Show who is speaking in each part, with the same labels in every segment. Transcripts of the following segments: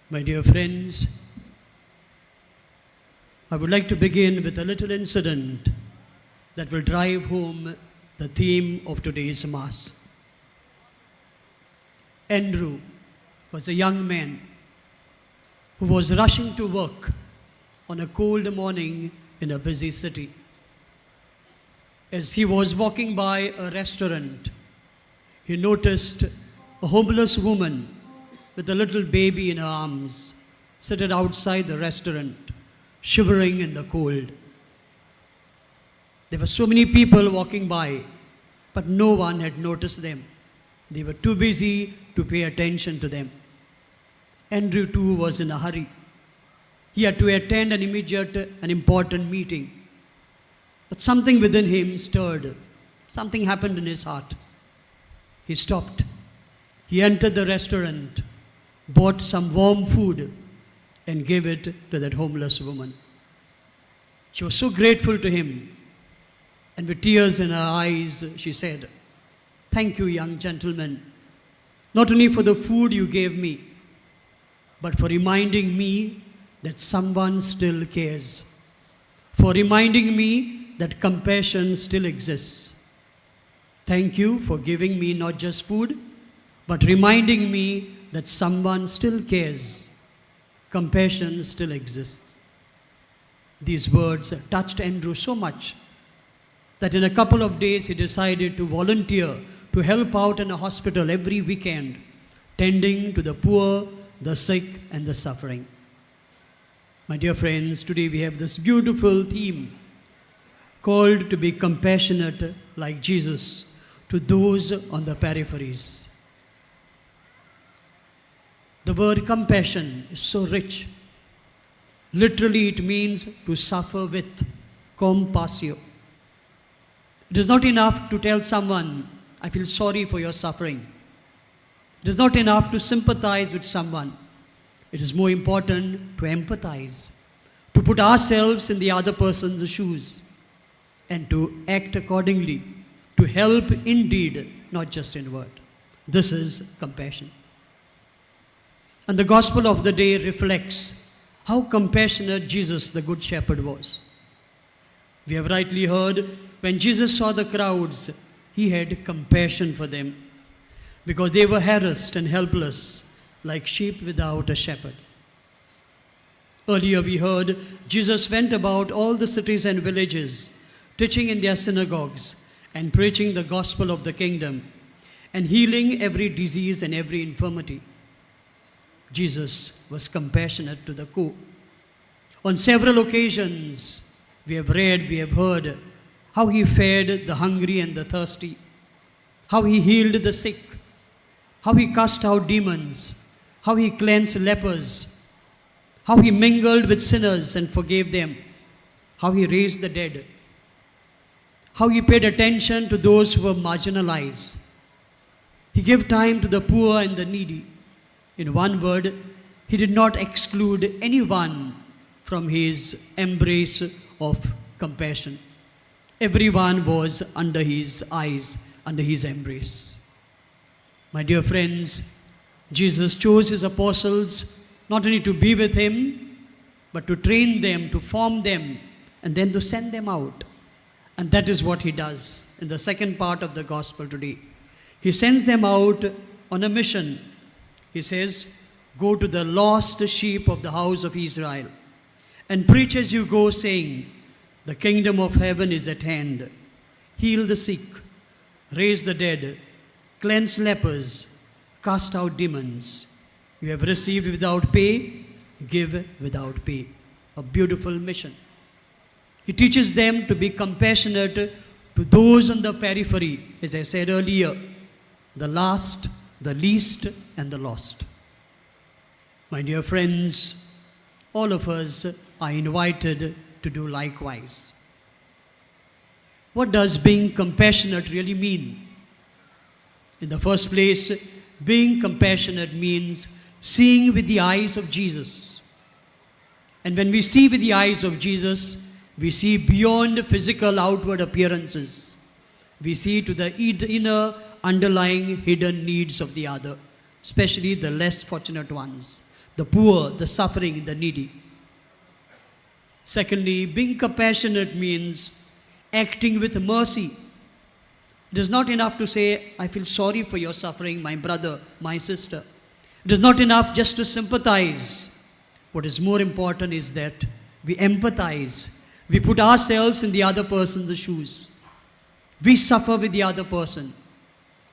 Speaker 1: My dear friends, I would like to begin with a little incident that will drive home the theme of today's Mass. Andrew was a young man who was rushing to work on a cold morning in a busy city. As he was walking by a restaurant, he noticed a homeless woman with a little baby in her arms seated outside the restaurant, shivering in the cold. There were so many people walking by, but no one had noticed them. They were too busy to pay attention to them. Andrew too was in a hurry. He had to attend an important meeting. But something within him stirred. Something happened in his heart. He stopped. He entered the restaurant, bought some warm food, and gave it to that homeless woman. She was so grateful to him, and with tears in her eyes, she said, "Thank you, young gentleman, not only for the food you gave me, but for reminding me that someone still cares, for reminding me that compassion still exists. Thank you for giving me not just food, but reminding me that someone still cares. Compassion still exists." These words touched Andrew so much that in a couple of days he decided to volunteer to help out in a hospital every weekend, tending to the poor, the sick, and the suffering. My dear friends, today we have this beautiful theme called to be compassionate like Jesus to those on the peripheries. The word compassion is so rich. Literally, it means to suffer with, compassio. It is not enough to tell someone, "I feel sorry for your suffering." It is not enough to sympathize with someone. It is more important to empathize, to put ourselves in the other person's shoes, and to act accordingly, to help in deed, not just in word. This is compassion. And the gospel of the day reflects how compassionate Jesus, the Good Shepherd, was. We have rightly heard, when Jesus saw the crowds, he had compassion for them because they were harassed and helpless, like sheep without a shepherd. Earlier we heard Jesus went about all the cities and villages, teaching in their synagogues and preaching the gospel of the kingdom and healing every disease and every infirmity. Jesus was compassionate to the core. On several occasions, we have read, we have heard how he fed the hungry and the thirsty, how he healed the sick, how he cast out demons, how he cleansed lepers, how he mingled with sinners and forgave them, how he raised the dead, how he paid attention to those who were marginalized. He gave time to the poor and the needy. In one word, he did not exclude anyone from his embrace of compassion. Everyone was under his eyes, under his embrace. My dear friends, Jesus chose his apostles not only to be with him, but to train them, to form them, and then to send them out. And that is what he does in the second part of the gospel today. He sends them out on a mission. He says, "Go to the lost sheep of the house of Israel and preach as you go, saying, the kingdom of heaven is at hand. Heal the sick, raise the dead, cleanse lepers, cast out demons. You have received without pay, give without pay." A beautiful mission. He teaches them to be compassionate to those on the periphery, as I said earlier, the last, the least, and the lost. My dear friends, all of us are invited to do likewise. What does being compassionate really mean? In the first place, being compassionate means seeing with the eyes of Jesus. And when we see with the eyes of Jesus, we see beyond physical outward appearances. We see to the inner underlying hidden needs of the other, especially the less fortunate ones, the poor, the suffering, the needy. Secondly, being compassionate means acting with mercy. It is not enough to say, I feel sorry for your suffering, my brother, my sister. It is not enough just to sympathize. What is more important is that we empathize. We put ourselves in the other person's shoes. We suffer with the other person.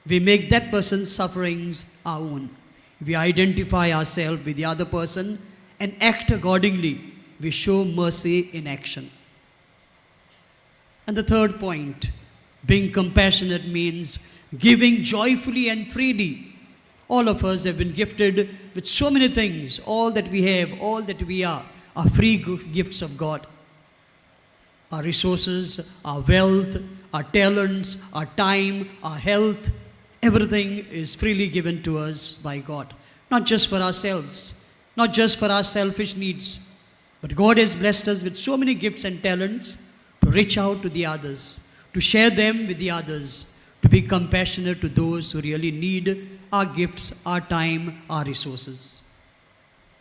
Speaker 1: We make that person's sufferings our own. We identify ourselves with the other person and act accordingly. We show mercy in action. And the third point, being compassionate means giving joyfully and freely. All of us have been gifted with so many things. All that we have, all that we are free gifts of God. Our resources, our wealth, our talents, our time, our health, everything is freely given to us by God. Not just for ourselves, not just for our selfish needs, but God has blessed us with so many gifts and talents to reach out to the others, to share them with the others, to be compassionate to those who really need our gifts, our time, our resources.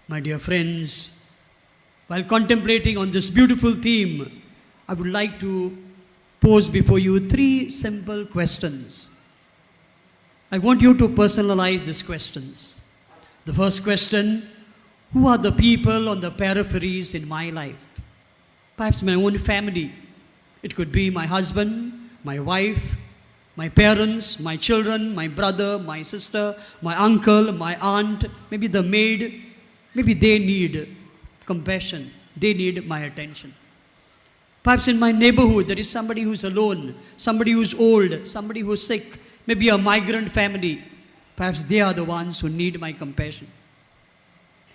Speaker 1: My dear friends, while contemplating on this beautiful theme, I would like to pose before you 3 simple questions. I want you to personalize these questions. The first question, who are the people on the peripheries in my life? Perhaps my own family. It could be my husband, my wife, my parents, my children, my brother, my sister, my uncle, my aunt, maybe the maid. Maybe they need compassion. They need my attention. Perhaps in my neighborhood, there is somebody who's alone, somebody who's old, somebody who's sick, maybe a migrant family. Perhaps they are the ones who need my compassion.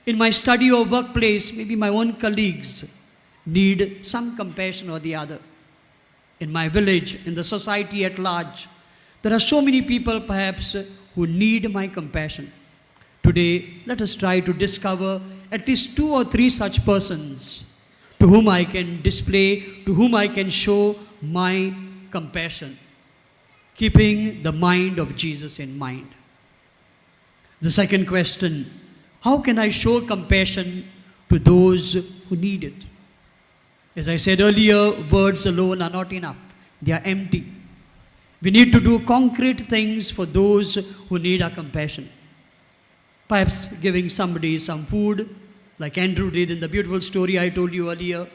Speaker 1: In my study or workplace, maybe my own colleagues need some compassion or the other. In my village, in the society at large, there are so many people perhaps who need my compassion. Today, let us try to discover at least 2 or 3 such persons to whom I can display, to whom I can show my compassion, keeping the mind of Jesus in mind. The second question, how can I show compassion to those who need it? As I said earlier, words alone are not enough. They are empty. We need to do concrete things for those who need our compassion. Perhaps giving somebody some food, like Andrew did in the beautiful story I told you earlier,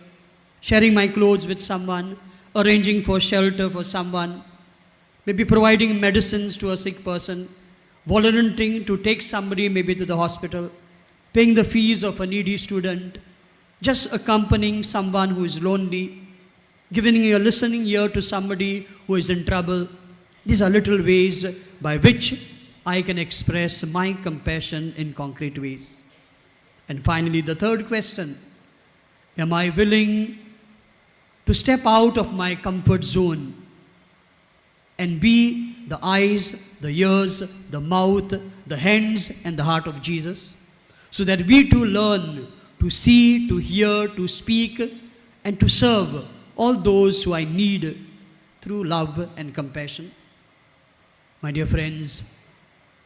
Speaker 1: sharing my clothes with someone, arranging for shelter for someone, maybe providing medicines to a sick person, volunteering to take somebody maybe to the hospital, paying the fees of a needy student, just accompanying someone who is lonely, giving a listening ear to somebody who is in trouble. These are little ways by which I can express my compassion in concrete ways. And finally, the third question, am I willing to step out of my comfort zone and be the eyes, the ears, the mouth, the hands, and the heart of Jesus, so that we too learn to see, to hear, to speak, and to serve all those who I need through love and compassion? My dear friends,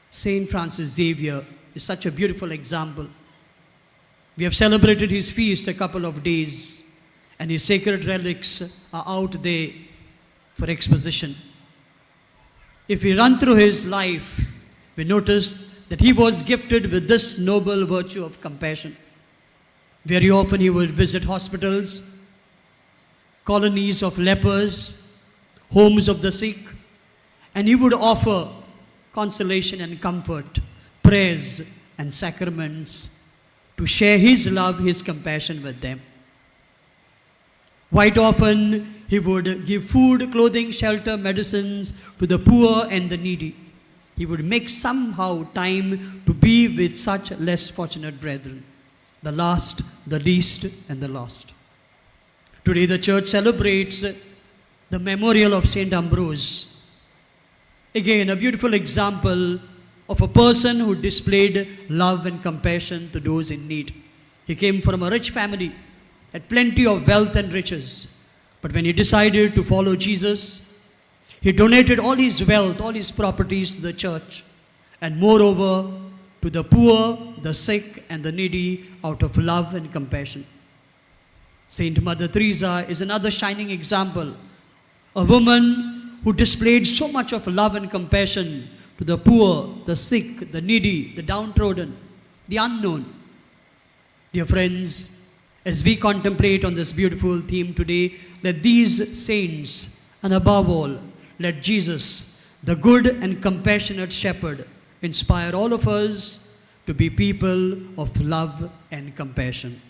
Speaker 1: Saint Francis Xavier is such a beautiful example. We have celebrated his feast a couple of days, and his sacred relics are out there for exposition. If we run through his life, we notice that he was gifted with this noble virtue of compassion. Very often he would visit hospitals, colonies of lepers, homes of the sick, and he would offer consolation and comfort, prayers and sacraments to share his love, his compassion with them. Quite often he would give food, clothing, shelter, medicines to the poor and the needy. He would make somehow time to be with such less fortunate brethren, the last, the least, and the lost. Today the church celebrates the memorial of Saint Ambrose. Again, a beautiful example of a person who displayed love and compassion to those in need. He came from a rich family, had plenty of wealth and riches. But when he decided to follow Jesus, he donated all his wealth, all his properties to the church. And moreover, to the poor, the sick, and the needy out of love and compassion. Saint Mother Teresa is another shining example, a woman who displayed so much of love and compassion to the poor, the sick, the needy, the downtrodden, the unknown. Dear friends, as we contemplate on this beautiful theme today, let these saints, and above all, let Jesus, the good and compassionate shepherd, inspire all of us to be people of love and compassion.